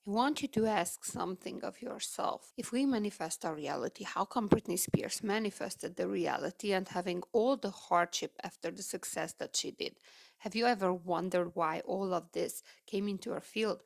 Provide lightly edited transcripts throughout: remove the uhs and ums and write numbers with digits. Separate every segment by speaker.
Speaker 1: I want you to ask something of yourself. If we manifest our reality, how come Britney Spears manifested the reality and having all the hardship after the success that she did? Have you ever wondered why all of this came into her field?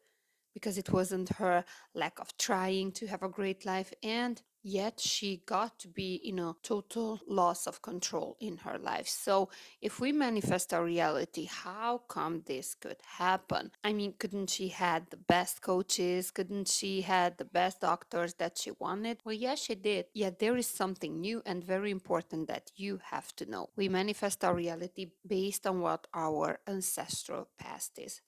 Speaker 1: Because it wasn't her lack of trying to have a great life, and yet she got to be in a total loss of control in her life. So if we manifest our reality, how come this could happen? I mean, couldn't she had the best coaches? Couldn't she had the best doctors that she wanted? Well, yes, she did. Yet there is something new and very important that you have to know. We manifest our reality based on what our ancestral past is.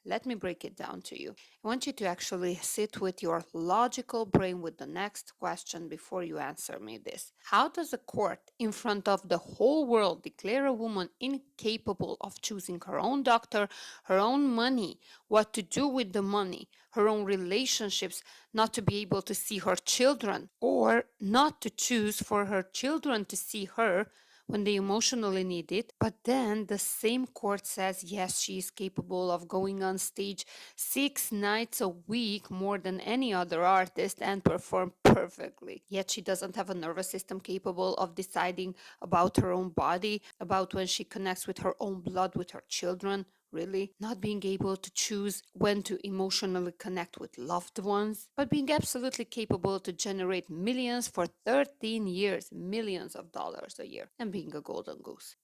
Speaker 1: Let me break it down to you. I want you to actually sit with your logical brain with the next question before you answer me this. How does a court in front of the whole world declare a woman incapable of choosing her own doctor, her own money, what to do with the money, her own relationships, not to be able to see her children, or not to choose for her children to see her when they emotionally need it? But then the same court says, yes, she is capable of going on stage 6 nights a week more than any other artist and perform perfectly. Yet she doesn't have a nervous system capable of deciding about her own body, about when she connects with her own blood with her children. Really, not being able to choose when to emotionally connect with loved ones, but being absolutely capable to generate millions for 13 years, millions of dollars a year, and being a golden goose.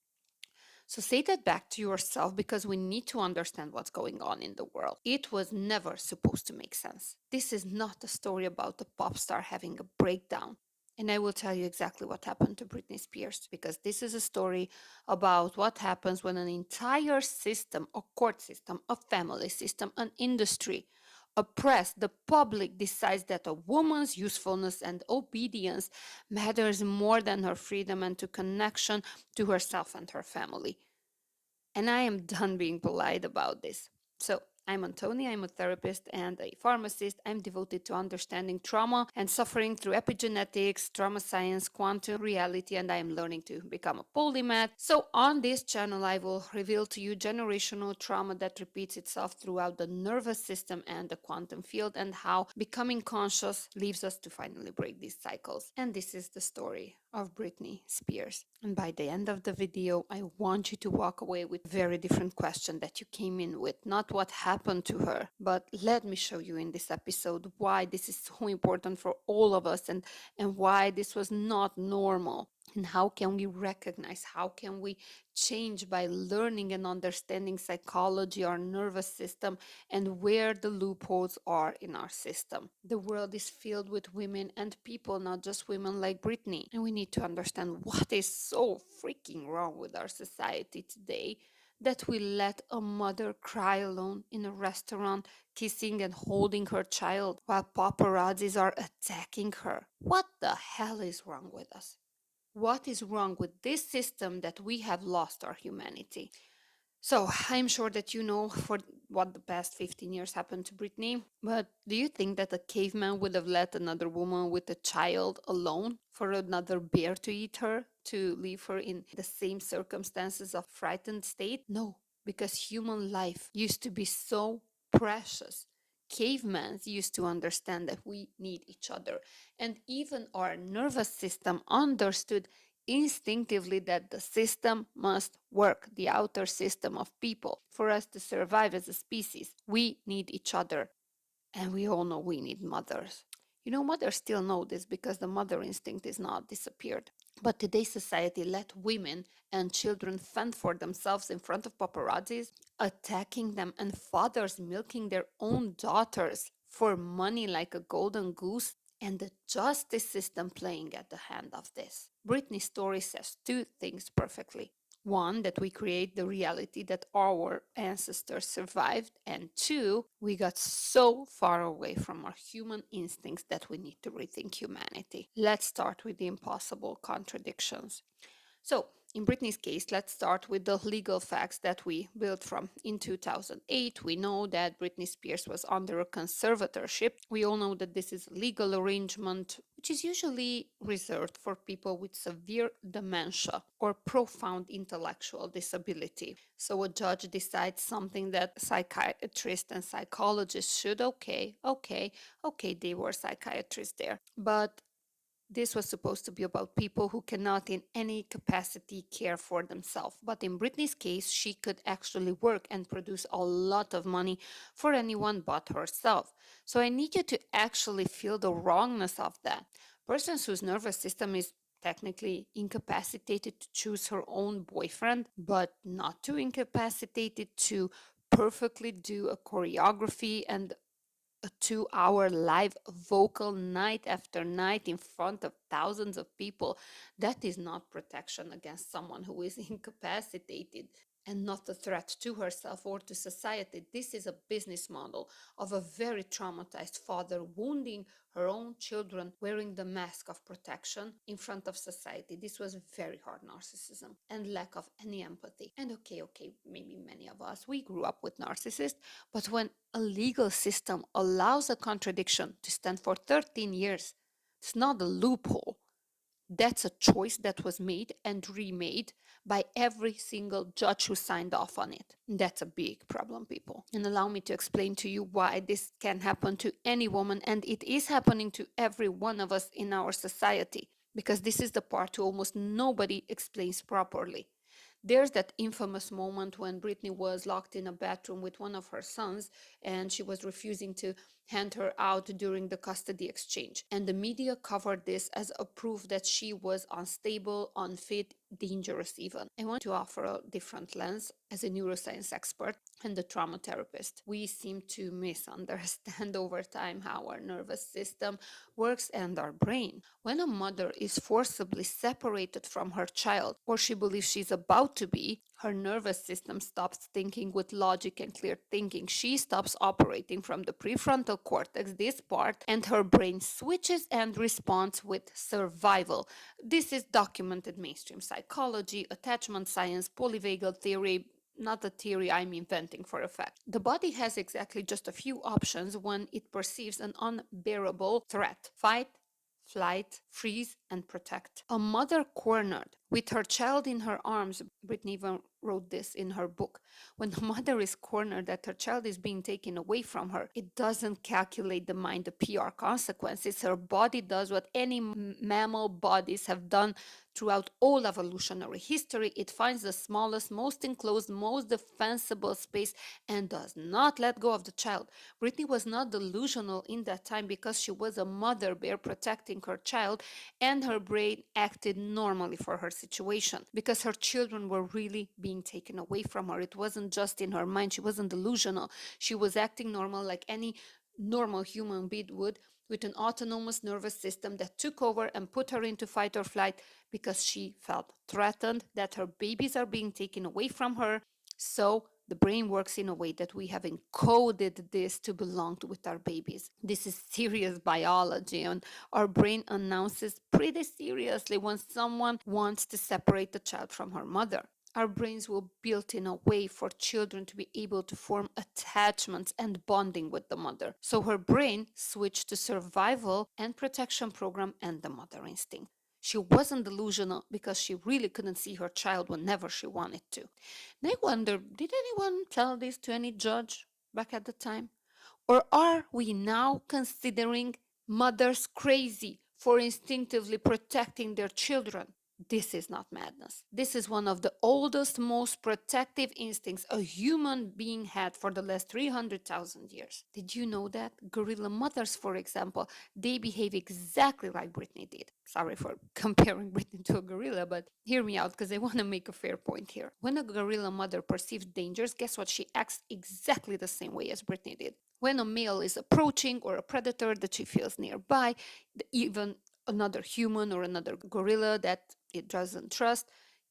Speaker 1: So say that back to yourself, because we need to understand what's going on in the world. It was never supposed to make sense. This is not a story about a pop star having a breakdown. And I will tell you exactly what happened to Britney Spears, because this is a story about what happens when an entire system, a court system, a family system, an industry, a press, the public decides that a woman's usefulness and obedience matters more than her freedom and to connection to herself and her family. And I am done being polite about this. So, I'm Antonia, I'm a therapist and a pharmacist. I'm devoted to understanding trauma and suffering through epigenetics, trauma science, quantum reality, and I am learning to become a polymath. So, on this channel, I will reveal to you generational trauma that repeats itself throughout the nervous system and the quantum field, and how becoming conscious leaves us to finally break these cycles. And this is the story of Britney Spears. And by the end of the video, I want you to walk away with a very different question that you came in with. Not what happened to her, but let me show you in this episode why this is so important for all of us, and why this was not normal. And how can we recognize, how can we change by learning and understanding psychology, our nervous system, and where the loopholes are in our system. The world is filled with women and people, not just women like Britney. And we need to understand what is so freaking wrong with our society today, that we let a mother cry alone in a restaurant, kissing and holding her child, while paparazzis are attacking her. What the hell is wrong with us? What is wrong with this system that we have lost our humanity? So, I'm sure that you know for what the past 15 years happened to Britney, but do you think that a caveman would have let another woman with a child alone for another bear to eat her, to leave her in the same circumstances of frightened state? No, because human life used to be so precious. Cavemen used to understand that we need each other, and even our nervous system understood instinctively that the system must work, the outer system of people. For us to survive as a species, we need each other. And we all know we need mothers. You know, mothers still know this because the mother instinct is not disappeared. But today's society let women and children fend for themselves in front of paparazzis, attacking them, and fathers milking their own daughters for money like a golden goose, and the justice system playing at the hand of this. Britney's story says two things perfectly. One, that we create the reality that our ancestors survived, and two, we got so far away from our human instincts that we need to rethink humanity. Let's start with the impossible contradictions. So, In Britney's case, let's start with the legal facts that we built from. In 2008, we know that Britney Spears was under a conservatorship. We all know that this is a legal arrangement, which is usually reserved for people with severe dementia or profound intellectual disability. So a judge decides something that psychiatrists and psychologists should, okay, they were psychiatrists there. But this was supposed to be about people who cannot in any capacity care for themselves. But in Britney's case, she could actually work and produce a lot of money for anyone but herself. So I need you to actually feel the wrongness of that. Persons whose nervous system is technically incapacitated to choose her own boyfriend, but not too incapacitated to perfectly do a choreography and a 2 hour live vocal night after night in front of thousands of people. That is not protection against someone who is incapacitated and not a threat to herself or to society. This is a business model of a very traumatized father wounding her own children, wearing the mask of protection in front of society. This was very hard narcissism and lack of any empathy. And okay, maybe many of us, we grew up with narcissists, but when a legal system allows a contradiction to stand for 13 years, it's not a loophole. That's a choice that was made and remade by every single judge who signed off on it. That's a big problem, people. And allow me to explain to you why this can happen to any woman, and it is happening to every one of us in our society, because this is the part almost nobody explains properly. There's that infamous moment when Britney was locked in a bathroom with one of her sons and she was refusing to hand her out during the custody exchange. And the media covered this as a proof that she was unstable, unfit, dangerous even. I want to offer a different lens as a neuroscience expert and a trauma therapist. We seem to misunderstand over time how our nervous system works and our brain. When a mother is forcibly separated from her child, or she believes she's about to be, her nervous system stops thinking with logic and clear thinking. She stops operating from the prefrontal cortex, this part, and her brain switches and responds with survival. This is documented mainstream psychology, attachment science, polyvagal theory, not a theory I'm inventing for a fact. The body has exactly just a few options when it perceives an unbearable threat: fight, flight, freeze, and protect. A mother cornered with her child in her arms, Britney even wrote this in her book. When a mother is cornered that her child is being taken away from her, it doesn't calculate the mind, the PR consequences. Her body does what any mammal bodies have done throughout all evolutionary history. It finds the smallest, most enclosed, most defensible space and does not let go of the child. Britney was not delusional in that time because she was a mother bear protecting her child, and her brain acted normally for her situation because her children were really being taken away from her. It wasn't just in her mind. She wasn't delusional. She was acting normal like any normal human being would, with an autonomous nervous system that took over and put her into fight or flight because she felt threatened that her babies are being taken away from her. So the brain works in a way that we have encoded this to belong with our babies. This is serious biology, and our brain announces pretty seriously when someone wants to separate the child from her mother. Our brains were built in a way for children to be able to form attachments and bonding with the mother. So her brain switched to survival and protection program and the mother instinct. She wasn't delusional because she really couldn't see her child whenever she wanted to. And I wonder, did anyone tell this to any judge back at the time? Or are we now considering mothers crazy for instinctively protecting their children? This is not madness. This is one of the oldest, most protective instincts a human being had for the last 300,000 years. Did you know that? Gorilla mothers, for example, they behave exactly like Britney did. Sorry for comparing Britney to a gorilla, but hear me out because I want to make a fair point here. When a gorilla mother perceives dangers, guess what? She acts exactly the same way as Britney did. When a male is approaching or a predator that she feels nearby, even another human or another gorilla that it doesn't trust,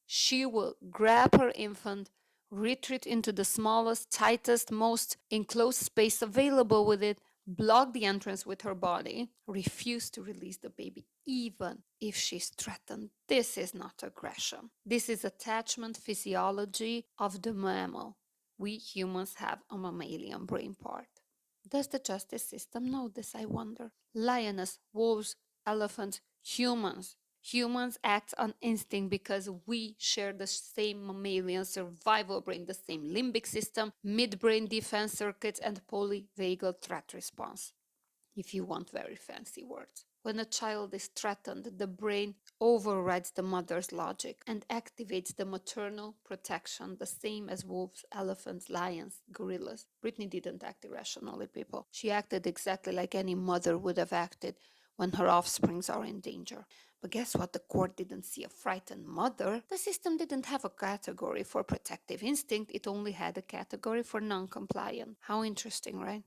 Speaker 1: she will grab her infant, retreat into the smallest, tightest, most enclosed space available with it, block the entrance with her body, refuse to release the baby even if she's threatened. This is not aggression. This is attachment physiology of the mammal. We humans have a mammalian brain part. Does the justice system know this, I wonder? Lioness, wolves, elephants, humans. Humans act on instinct because we share the same mammalian survival brain, the same limbic system, midbrain defense circuits, and polyvagal threat response, if you want very fancy words. When a child is threatened, the brain overrides the mother's logic and activates the maternal protection, the same as wolves, elephants, lions, gorillas. Britney didn't act irrationally, people. She acted exactly like any mother would have acted when her offsprings are in danger. But guess what? The court didn't see a frightened mother. The system didn't have a category for protective instinct, it only had a category for non compliant. How interesting, right?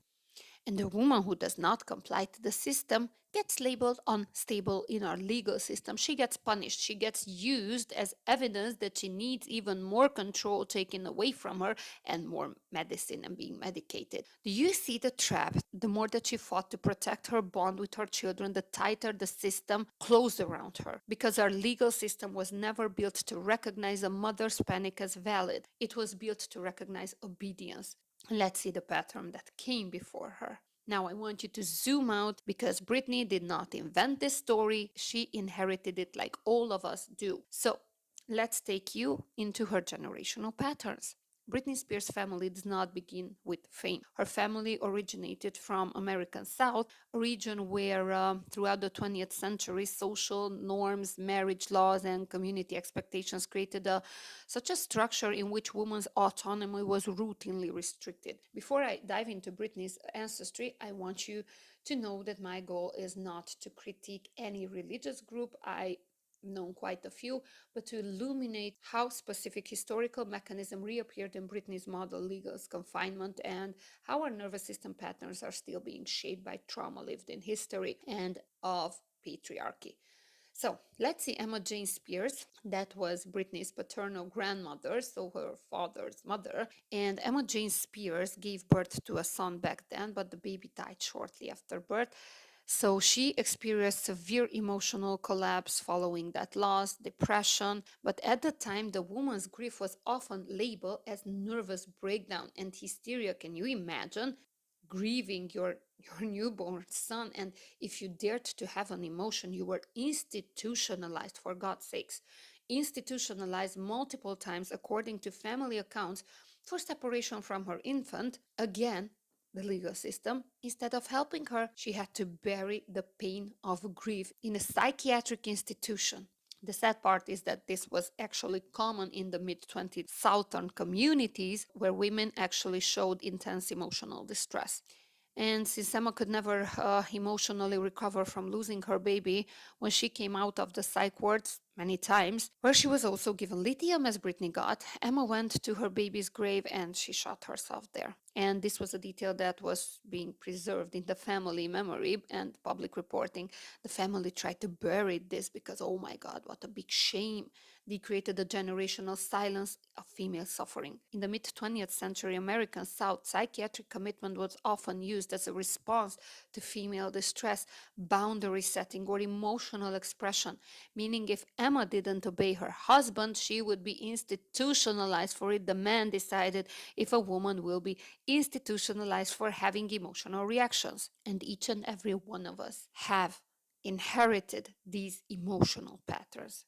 Speaker 1: And the woman who does not comply to the system gets labeled unstable in our legal system. She gets punished. She gets used as evidence that she needs even more control taken away from her and more medicine and being medicated. Do you see the trap? The more that she fought to protect her bond with her children, the tighter the system closed around her. Because our legal system was never built to recognize a mother's panic as valid, it was built to recognize obedience. Let's see the pattern that came before her. Now, I want you to zoom out because Britney did not invent this story. She inherited it like all of us do. So, let's take you into her generational patterns. Britney Spears' family does not begin with fame. Her family originated from American South, a region where throughout the 20th century, social norms, marriage laws, and community expectations created such a structure in which women's autonomy was routinely restricted. Before I dive into Britney's ancestry, I want you to know that my goal is not to critique any religious group. I known quite a few, but to illuminate how specific historical mechanism reappeared in Britney's model legal confinement and how our nervous system patterns are still being shaped by trauma lived in history and of patriarchy. So let's see Emma Jane Spears. That was Britney's paternal grandmother, so her father's mother. And Emma Jane Spears gave birth to a son back then, but the baby died shortly after birth. So she experienced severe emotional collapse following that loss, depression. But at the time, the woman's grief was often labeled as nervous breakdown and hysteria. Can you imagine grieving your newborn son? And if you dared to have an emotion, you were institutionalized, for God's sakes. Institutionalized multiple times, according to family accounts, for separation from her infant. Again, the legal system, instead of helping her, she had to bury the pain of grief in a psychiatric institution. The sad part is that this was actually common in the mid 20th southern communities where women actually showed intense emotional distress. And since Emma could never emotionally recover from losing her baby, when she came out of the psych wards many times, where she was also given lithium as Britney got, Emma went to her baby's grave and she shot herself there. And this was a detail that was being preserved in the family memory and public reporting. The family tried to bury this because, oh my God, what a big shame. They created a generational silence of female suffering. In the mid 20th century American South, psychiatric commitment was often used as a response to female distress, boundary setting, or emotional expression, meaning if Emma didn't obey her husband, she would be institutionalized for it. The man decided if a woman will be institutionalized for having emotional reactions. And each and every one of us have inherited these emotional patterns.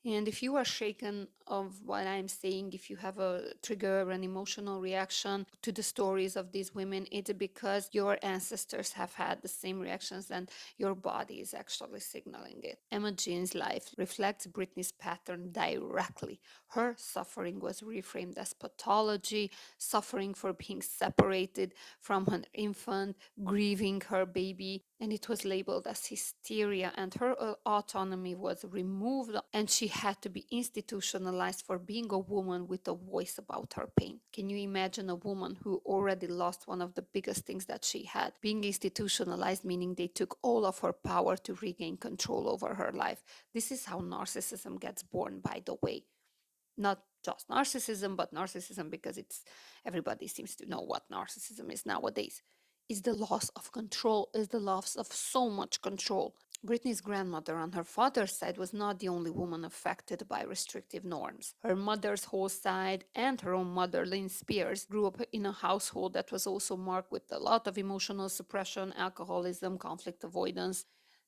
Speaker 1: And if you are shaken of what I'm saying, if you have a trigger, an emotional reaction to the stories of these women, it's because your ancestors have had the same reactions and your body is actually signaling it. Emma Jean's life reflects Britney's pattern directly. Her suffering was reframed as pathology, suffering for being separated from her infant, grieving her baby, and it was labeled as hysteria, and her autonomy was removed, and she had to be institutionalized for being a woman with a voice about her pain. Can you imagine a woman who already lost one of the biggest things that she had? Being institutionalized, meaning they took all of her power to regain control over her life. This is how narcissism gets born, by the way. Not just narcissism, but narcissism because it's everybody seems to know what narcissism is nowadays. is the loss of control, is the loss of so much control. Britney's grandmother on her father's side was not the only woman affected by restrictive norms. Her mother's whole side and her own mother, Lynn Spears, grew up in a household that was also marked with a lot of emotional suppression, alcoholism, conflict avoidance.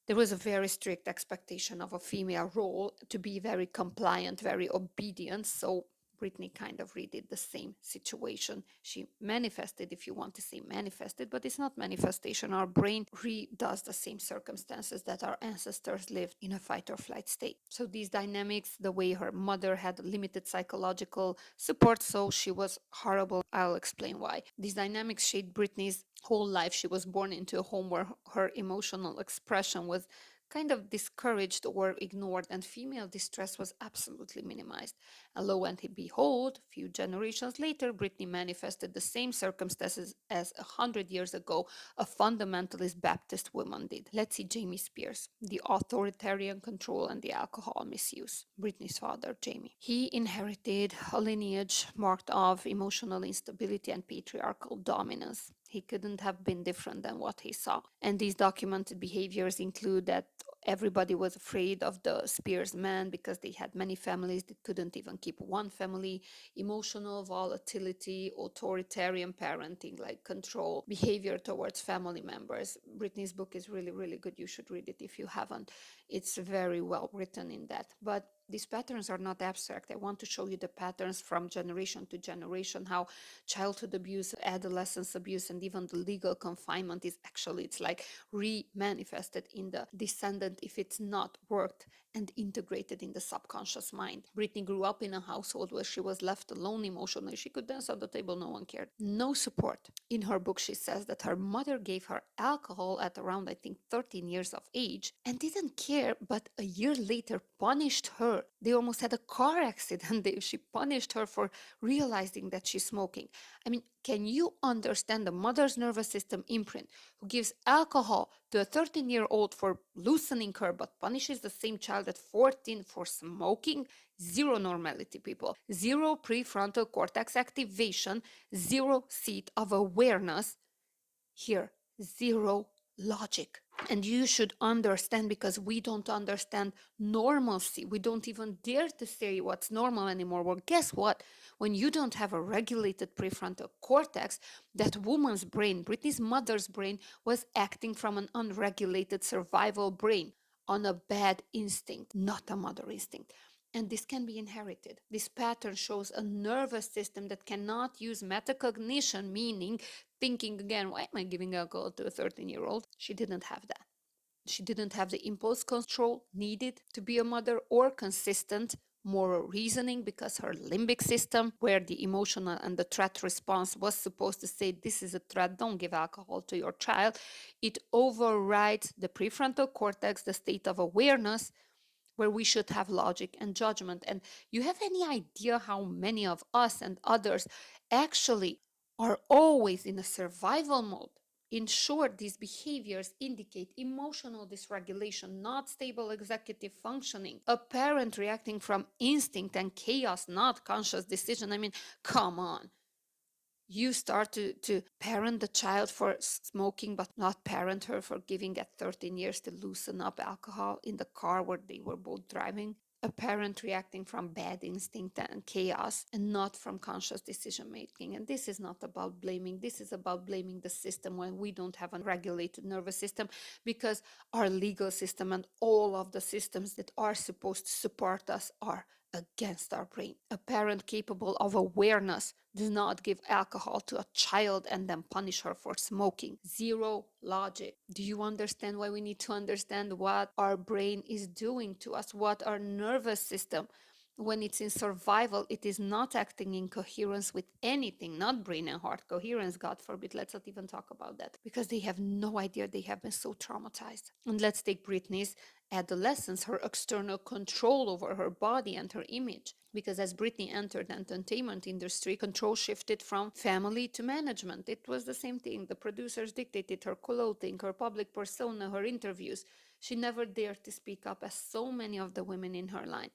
Speaker 1: There was a very strict expectation of a female role to be very compliant, very obedient. So Britney kind of redid the same situation. She manifested, if you want to say manifested, but it's not manifestation. Our brain redoes the same circumstances that our ancestors lived in a fight or flight state. So these dynamics, the way her mother had limited psychological support, so she was horrible. I'll explain why. These dynamics shaped Britney's whole life. She was born into a home where her emotional expression was kind of discouraged or ignored, and female distress was absolutely minimized. And lo and behold, a few generations later, Britney manifested the same circumstances as 100 years ago a fundamentalist Baptist woman did. Let's see Jamie Spears, the authoritarian control and the alcohol misuse. Britney's father, Jamie. He inherited a lineage marked of emotional instability and patriarchal dominance. He couldn't have been different than what he saw. And these documented behaviors include that everybody was afraid of the Spears men because they had many families that couldn't even keep one family, emotional volatility, authoritarian parenting, like control, behavior towards family members. Britney's book is really, really good. You should read it if you haven't. It's very well written in that. But these patterns are not abstract. I want to show you the patterns from generation to generation, how childhood abuse, adolescence abuse, and even the legal confinement is actually, it's like re-manifested in the descendant if it's not worked and integrated in the subconscious mind. Britney grew up in a household where she was left alone emotionally. She could dance on the table, no one cared. No support. In her book, she says that her mother gave her alcohol at around, I think, 13 years of age and didn't care, but a year later punished her. They almost had a car accident. She punished her for realizing that she's smoking. I mean, can you understand the mother's nervous system imprint who gives alcohol to a 13-year-old for loosening her but punishes the same child at 14 for smoking? Zero normality, people. Zero prefrontal cortex activation, zero seat of awareness. Here, zero logic. And you should understand, because we don't understand normalcy. We don't even dare to say what's normal anymore. Well, guess what? When you don't have a regulated prefrontal cortex, that woman's brain, Britney's mother's brain, was acting from an unregulated survival brain on a bad instinct, not a mother instinct. And this can be inherited. This pattern shows a nervous system that cannot use metacognition, meaning thinking again, why am I giving alcohol to a 13-year-old? She didn't have that. She didn't have the impulse control needed to be a mother or consistent moral reasoning, because her limbic system, where the emotional and the threat response was supposed to say, this is a threat, don't give alcohol to your child, it overrides the prefrontal cortex, the state of awareness, where we should have logic and judgment. And you have any idea how many of us and others actually are always in a survival mode? In short, these behaviors indicate emotional dysregulation, not stable executive functioning, a parent reacting from instinct and chaos, not conscious decision. I mean, come on. You start to parent the child for smoking, but not parent her for giving at 13 years to loosen up alcohol in the car where they were both driving. A parent reacting from bad instinct and chaos and not from conscious decision making. And this is not about blaming. This is about blaming the system when we don't have a regulated nervous system, because our legal system and all of the systems that are supposed to support us are against our brain. A parent capable of awareness does not give alcohol to a child and then punish her for smoking. Zero logic. Do you understand why we need to understand what our brain is doing to us, what our nervous system, when it's in survival, it is not acting in coherence with anything, not brain and heart coherence, God forbid. Let's not even talk about that, because they have no idea, they have been so traumatized. And let's take Britney's adolescence, her external control over her body and her image. Because as Britney entered the entertainment industry, control shifted from family to management. It was the same thing. The producers dictated her clothing, her public persona, her interviews. She never dared to speak up, as so many of the women in her line,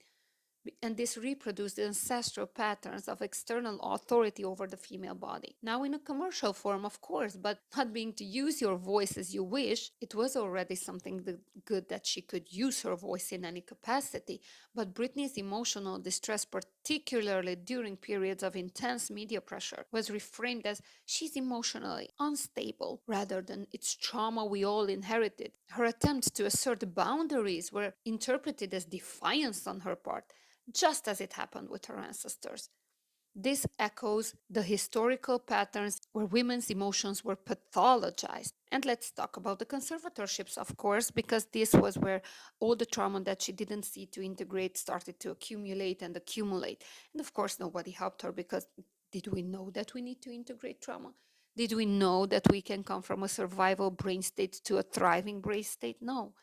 Speaker 1: and this reproduced the ancestral patterns of external authority over the female body. Now, in a commercial form, of course, but not being to use your voice as you wish, it was already something good that she could use her voice in any capacity. But Britney's emotional distress, particularly during periods of intense media pressure, was reframed as she's emotionally unstable rather than it's trauma we all inherited. Her attempts to assert boundaries were interpreted as defiance on her part, just as it happened with her ancestors. This echoes the historical patterns where women's emotions were pathologized. And let's talk about the conservatorships, of course, because this was where all the trauma that she didn't see to integrate started to accumulate and accumulate. And of course, nobody helped her because did we know that we need to integrate trauma? Did we know that we can come from a survival brain state to a thriving brain state? No.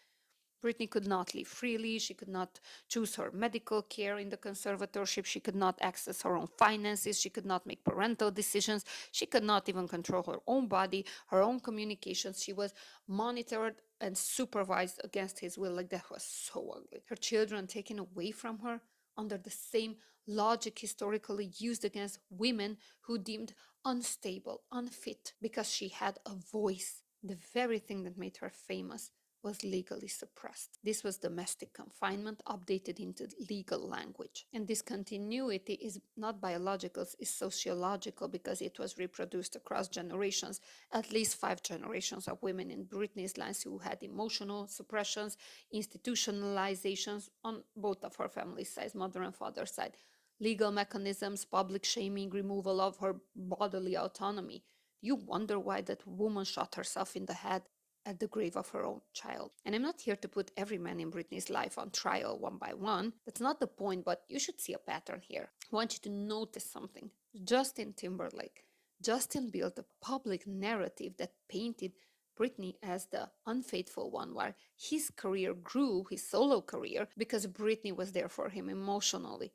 Speaker 1: Britney could not live freely. She could not choose her medical care in the conservatorship. She could not access her own finances. She could not make parental decisions. She could not even control her own body, her own communications. She was monitored and supervised against his will. Like, that was so ugly. Her children taken away from her under the same logic historically used against women who deemed unstable, unfit, because she had a voice. The very thing that made her famous was legally suppressed. This was domestic confinement updated into legal language. And this continuity is not biological, it's sociological because it was reproduced across generations, at least 5 generations of women in Britney's lines who had emotional suppressions, institutionalizations on both of her family sides, mother and father side, legal mechanisms, public shaming, removal of her bodily autonomy. You wonder why that woman shot herself in the head at the grave of her own child. And I'm not here to put every man in Britney's life on trial one by one. That's not the point, but you should see a pattern here. I want you to notice something. Justin Timberlake. Justin built a public narrative that painted Britney as the unfaithful one, while his career grew, his solo career, because Britney was there for him emotionally.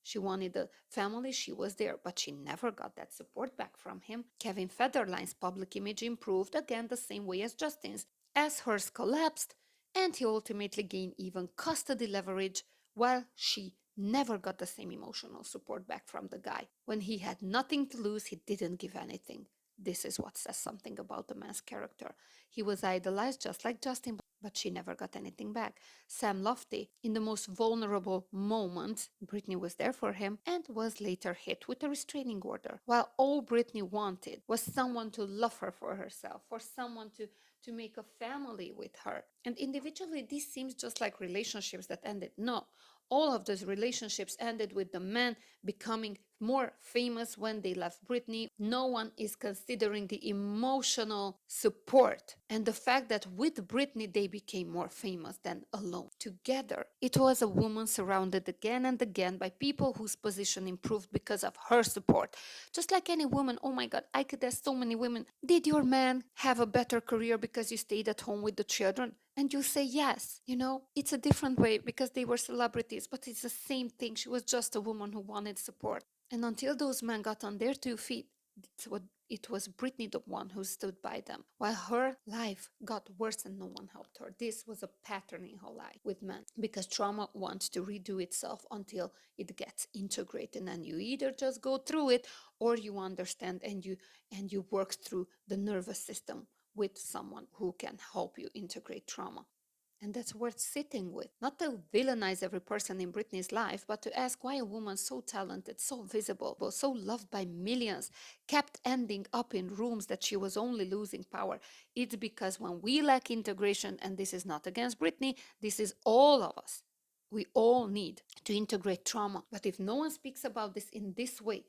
Speaker 1: She wanted a family, she was there, but she never got that support back from him. Kevin Federline's public image improved again the same way as Justin's, as hers collapsed, and he ultimately gained even custody leverage, while she never got the same emotional support back from the guy. When he had nothing to lose, he didn't give anything. This is what says something about the man's character. He was idolized just like Justin, but she never got anything back. Sam Lofty, in the most vulnerable moment, Britney was there for him and was later hit with a restraining order. While all Britney wanted was someone to love her for herself, for someone to make a family with her. And individually, this seems just like relationships that ended. No, all of those relationships ended with the man becoming more famous when they left Britney. No one is considering the emotional support and the fact that with Britney they became more famous than alone. Together, it was a woman surrounded again and again by people whose position improved because of her support. Just like any woman, oh my God, I could ask so many women, did your man have a better career because you stayed at home with the children? And you say yes. It's a different way because they were celebrities, but it's the same thing. She was just a woman who wanted support. And until those men got on their 2 feet, it was Britney the one who stood by them. While her life got worse and no one helped her. This was a pattern in her life with men because trauma wants to redo itself until it gets integrated. And you either just go through it or you understand and you work through the nervous system with someone who can help you integrate trauma. And that's worth sitting with. Not to villainize every person in Britney's life, but to ask why a woman so talented, so visible, so loved by millions, kept ending up in rooms that she was only losing power. It's because when we lack integration, and this is not against Britney, this is all of us. We all need to integrate trauma. But if no one speaks about this in this way,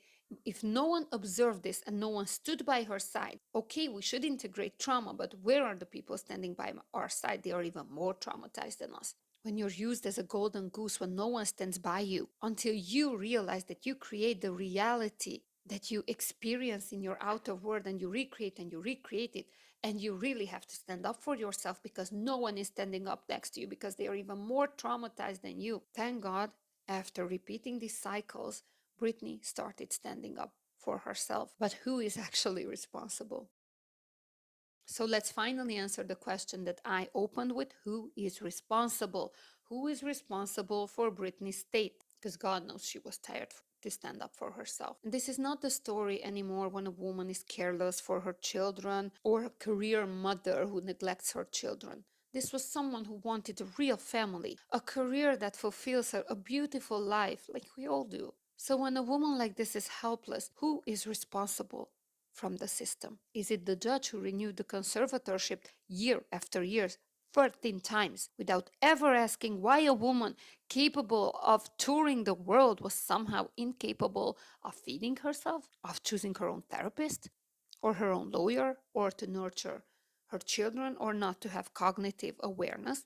Speaker 1: if no one observed this and no one stood by her side, okay, we should integrate trauma, but where are the people standing by our side? They are even more traumatized than us. When you're used as a golden goose, when no one stands by you, until you realize that you create the reality that you experience in your outer world and you recreate it, and you really have to stand up for yourself because no one is standing up next to you because they are even more traumatized than you. Thank God, after repeating these cycles, Britney started standing up for herself. But who is actually responsible? So let's finally answer the question that I opened with: who is responsible? Who is responsible for Britney's state? because God knows she was tired to stand up for herself. And this is not the story anymore when a woman is careless for her children or a career mother who neglects her children. This was someone who wanted a real family, a career that fulfills her, a beautiful life, like we all do. So when a woman like this is helpless, who is responsible from the system? Is it the judge who renewed the conservatorship year after year, 13 times, without ever asking why a woman capable of touring the world was somehow incapable of feeding herself, of choosing her own therapist, or her own lawyer, or to nurture her children, or not to have cognitive awareness?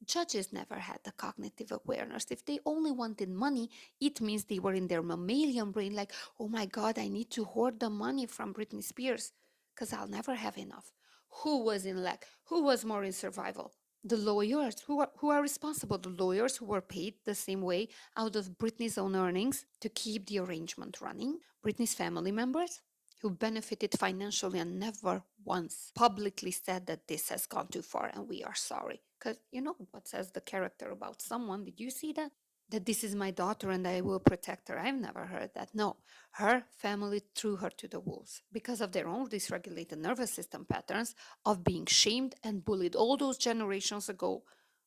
Speaker 1: Judges never had the cognitive awareness. If they only wanted money, it means they were in their mammalian brain, like, oh my God, I need to hoard the money from Britney Spears because I'll never have enough. Who was in lack? Who was more in survival? The lawyers who are responsible, the lawyers who were paid the same way out of Britney's own earnings to keep the arrangement running, Britney's family members who benefited financially and never once publicly said that this has gone too far and we are sorry. Because you know what says the character about someone? Did you see that? That this is my daughter and I will protect her. I've never heard that. No, her family threw her to the wolves because of their own dysregulated nervous system patterns of being shamed and bullied all those generations ago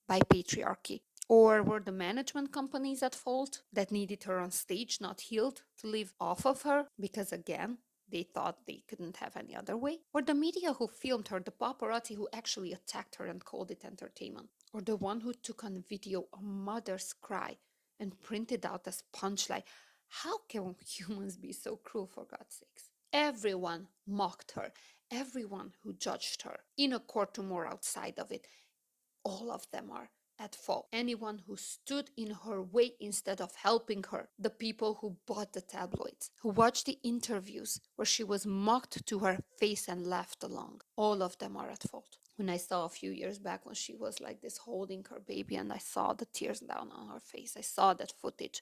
Speaker 1: by patriarchy. Or were the management companies at fault that needed her on stage, not healed, to live off of her? Because again, they thought they couldn't have any other way? Or the media who filmed her, the paparazzi who actually attacked her and called it entertainment? Or the one who took on video a mother's cry and printed out as punchline? How can humans be so cruel, for God's sakes? Everyone mocked her. Everyone who judged her, in a courtroom or outside of it, all of them are at fault. Anyone who stood in her way instead of helping her, the people who bought the tabloids, who watched the interviews where she was mocked to her face and laughed along, all of them are at fault. When I saw a few years back when she was like this holding her baby and I saw the tears down on her face, I saw that footage.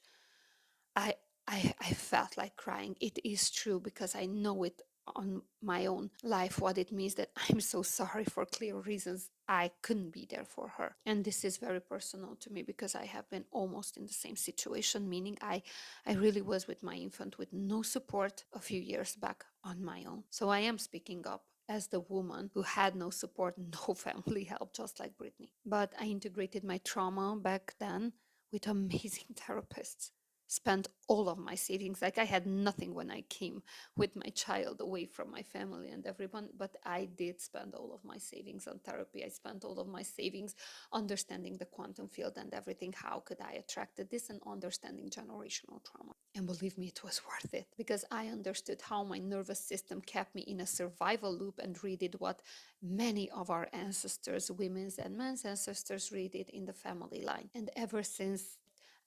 Speaker 1: I I felt like crying. It is true because I know it on my own life what it means that I'm so sorry for clear reasons I couldn't be there for her. And this is very personal to me because I have been almost in the same situation, meaning I really was with my infant with no support a few years back on my own. So I am speaking up as the woman who had no support, no family help, just like Britney. But I integrated my trauma back then with amazing therapists, spent all of my savings. Like I had nothing when I came with my child away from my family and everyone, but I did spend all of my savings on therapy. I spent all of my savings understanding the quantum field and everything. How could I attract this and understanding generational trauma? And believe me, it was worth it because I understood how my nervous system kept me in a survival loop and redid what many of our ancestors, women's and men's ancestors, redid in the family line. And ever since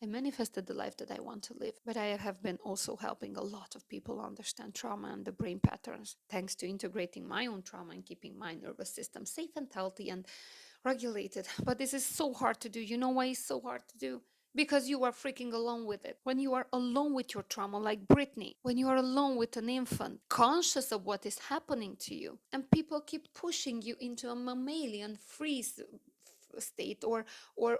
Speaker 1: I manifested the life that I want to live, but I have been also helping a lot of people understand trauma and the brain patterns, thanks to integrating my own trauma and keeping my nervous system safe and healthy and regulated. But this is so hard to do. You know why it's so hard to do? Because you are freaking alone with it. When you are alone with your trauma, like Britney, when you are alone with an infant, conscious of what is happening to you, and people keep pushing you into a mammalian freeze state or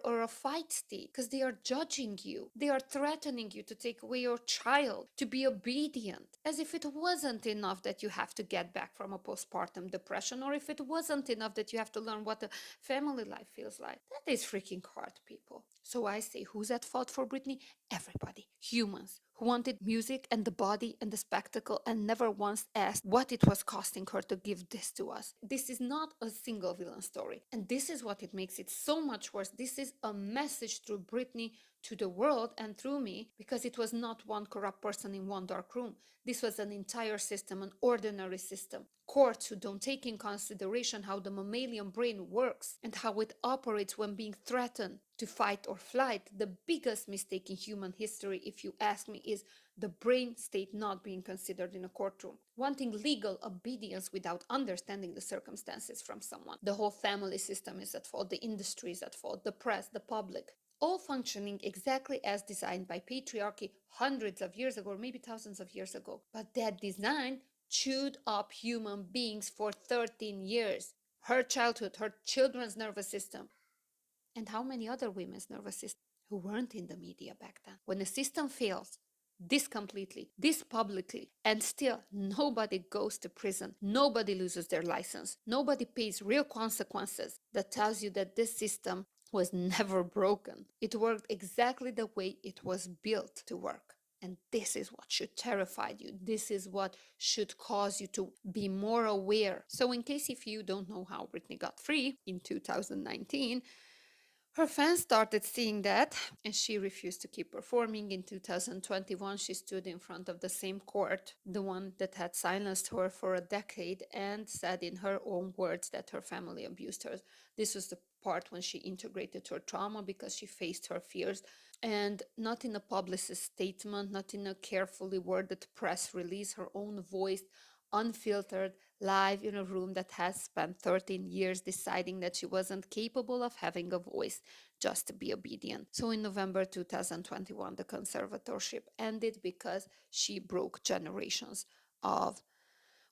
Speaker 1: a fight state because they are judging you, they are threatening you to take away your child, to be obedient, as if it wasn't enough that you have to get back from a postpartum depression, or if it wasn't enough that you have to learn what a family life feels like. That is freaking hard, people. So I say, who's at fault for Britney? Everybody, humans who wanted music and the body and the spectacle and never once asked what it was costing her to give this to us. This is not a single villain story. And this is what it makes it so much worse. This is a message through Britney to the world and through me, because it was not one corrupt person in one dark room. This was an entire system, an ordinary system. Courts who don't take in consideration how the mammalian brain works and how it operates when being threatened to fight or flight. The biggest mistake in human history, if you ask me, is the brain state not being considered in a courtroom. Wanting legal obedience without understanding the circumstances from someone. The whole family system is at fault, the industry is at fault, the press, the public. All functioning exactly as designed by patriarchy hundreds of years ago, or maybe thousands of years ago. But that design chewed up human beings for 13 years. Her childhood, her children's nervous system, and how many other women's nervous systems. who weren't in the media back then. When a system fails, this completely, this publicly, and still nobody goes to prison, nobody loses their license, nobody pays real consequences, that tells you that this system was never broken. It worked exactly the way it was built to work. And this is what should terrify you. This is what should cause you to be more aware. So, in case if you don't know how Britney got free in 2019, her fans started seeing that, and she refused to keep performing. In 2021, she stood in front of the same court, the one that had silenced her for a decade, and said in her own words that her family abused her. This was the part when she integrated her trauma because she faced her fears, and not in a publicist statement, not in a carefully worded press release, her own voice, unfiltered, live in a room that has spent 13 years deciding that she wasn't capable of having a voice, just to be obedient. So in November 2021, the conservatorship ended because she broke generations of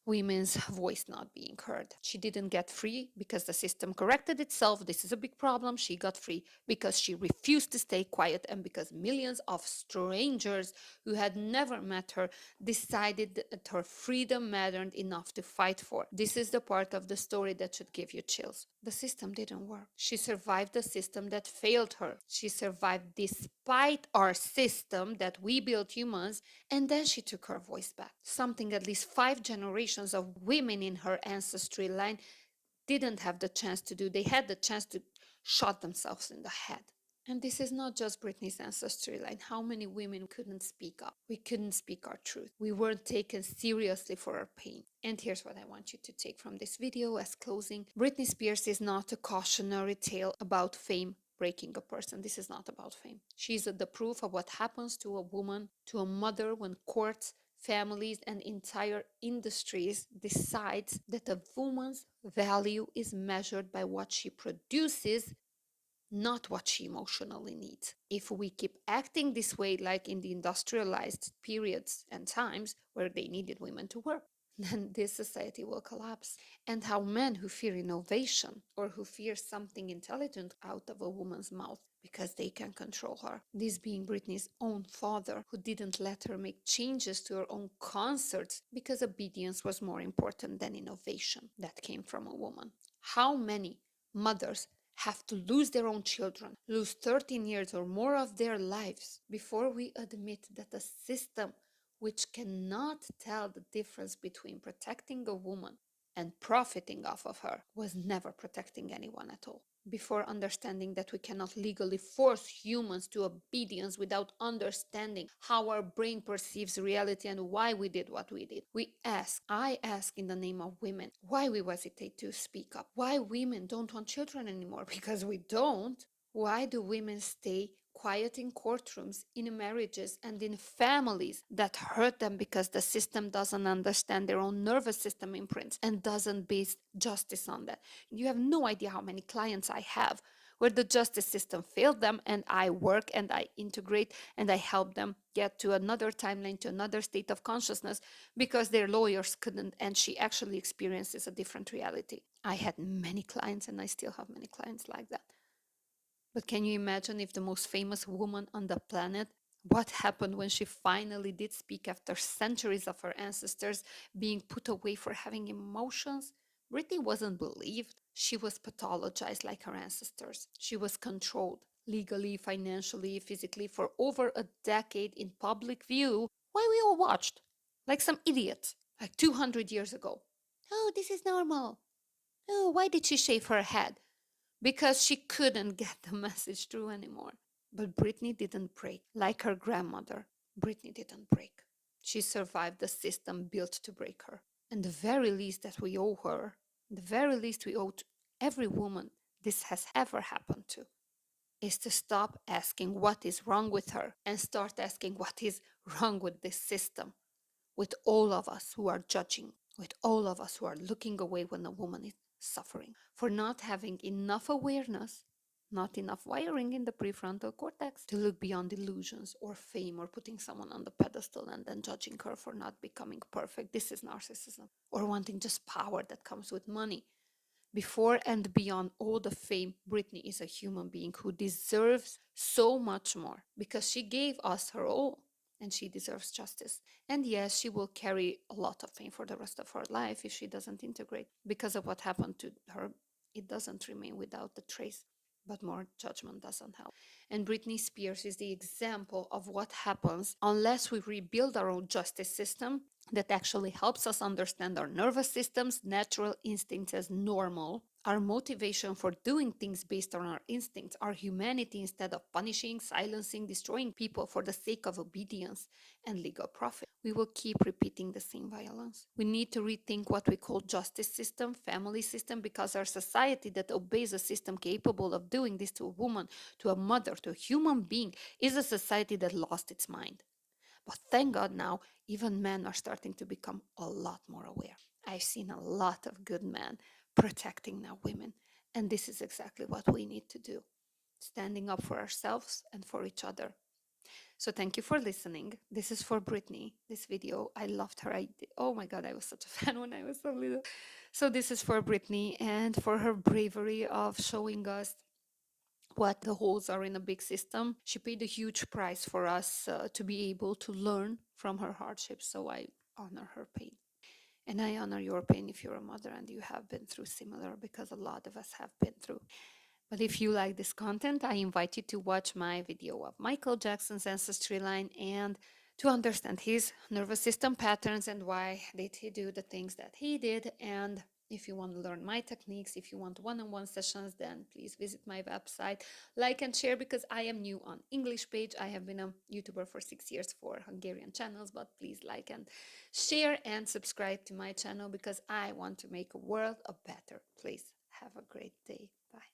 Speaker 1: women's voice not being heard. She didn't get free because the system corrected itself. This is a big problem. She got free because she refused to stay quiet and because millions of strangers who had never met her decided that her freedom mattered enough to fight for. This is the part of the story that should give you chills. The system didn't work. She survived the system that failed her. She survived despite our system that we built humans, and then she took her voice back. Something at least 5 generations of women in her ancestry line didn't have the chance to do. They had the chance to shot themselves in the head. And this is not just Britney's ancestry line. How many women couldn't speak up? We couldn't speak our truth. We weren't taken seriously for our pain. And here's what I want you to take from this video as closing. Britney Spears is not a cautionary tale about fame breaking a person. This is not about fame. She's the proof of what happens to a woman, to a mother, when courts, families, and entire industries decides that a woman's value is measured by what she produces, not what she emotionally needs. If we keep acting this way, like in the industrialized periods and times where they needed women to work, then this society will collapse. And how men who fear innovation or who fear something intelligent out of a woman's mouth because they can control her. This being Britney's own father, who didn't let her make changes to her own concerts because obedience was more important than innovation that came from a woman. How many mothers have to lose their own children, lose 13 years or more of their lives before we admit that a system which cannot tell the difference between protecting a woman and profiting off of her was never protecting anyone at all. Before understanding that we cannot legally force humans to obedience without understanding how our brain perceives reality and why we did what we did, I ask in the name of women, why we hesitate to speak up, why women don't want children anymore, because we don't. Why do women stay quiet in courtrooms, in marriages, and in families that hurt them because the system doesn't understand their own nervous system imprints and doesn't base justice on that? You have no idea how many clients I have where the justice system failed them, and I work and I integrate and I help them get to another timeline, to another state of consciousness because their lawyers couldn't, and she actually experiences a different reality. I had many clients and I still have many clients like that. But can you imagine if the most famous woman on the planet, what happened when she finally did speak after centuries of her ancestors being put away for having emotions? Britney wasn't believed. She was pathologized like her ancestors. She was controlled legally, financially, physically for over a decade in public view while we all watched like some idiots, like 200 years ago. Oh, this is normal. Oh, why did she shave her head? Because she couldn't get the message through anymore. But Britney didn't break. Like her grandmother, Britney didn't break. She survived the system built to break her. And the very least that we owe her, the very least we owe to every woman this has ever happened to, is to stop asking what is wrong with her and start asking what is wrong with this system, with all of us who are judging, with all of us who are looking away when a woman is suffering, for not having enough awareness, not enough wiring in the prefrontal cortex to look beyond illusions or fame or putting someone on the pedestal and then judging her for not becoming perfect. This is narcissism. Or wanting just power that comes with money. Before and beyond all the fame, Britney is a human being who deserves so much more because she gave us her all and she deserves justice. And yes, she will carry a lot of pain for the rest of her life if she doesn't integrate because of what happened to her. It doesn't remain without the trace, but more judgment doesn't help. And Britney Spears is the example of what happens unless we rebuild our own justice system that actually helps us understand our nervous system's natural instincts as normal, our motivation for doing things based on our instincts, our humanity instead of punishing, silencing, destroying people for the sake of obedience and legal profit. We will keep repeating the same violence. We need to rethink what we call justice system, family system, because our society that obeys a system capable of doing this to a woman, to a mother, to a human being, is a society that lost its mind. But thank God now, even men are starting to become a lot more aware. I've seen a lot of good men protecting now women. And this is exactly what we need to do, standing up for ourselves and for each other. So thank you for listening. This is for Britney, this video. I loved her. Oh my God, I was such a fan when I was so little. So this is for Britney and for her bravery of showing us what the holes are in a big system. She paid a huge price for us to be able to learn from her hardships. So I honor her pain. And I honor your pain if you're a mother and you have been through similar, because a lot of us have been through. But if you like this content, I invite you to watch my video of Michael Jackson's ancestry line and to understand his nervous system patterns and why did he do the things that he did. And if you want to learn my techniques, if you want one-on-one sessions, then please visit my website, like and share, because I am new on English page. I have been a YouTuber for 6 years for Hungarian channels, but please like and share and subscribe to my channel because I want to make a world a better place. Have a great day. Bye.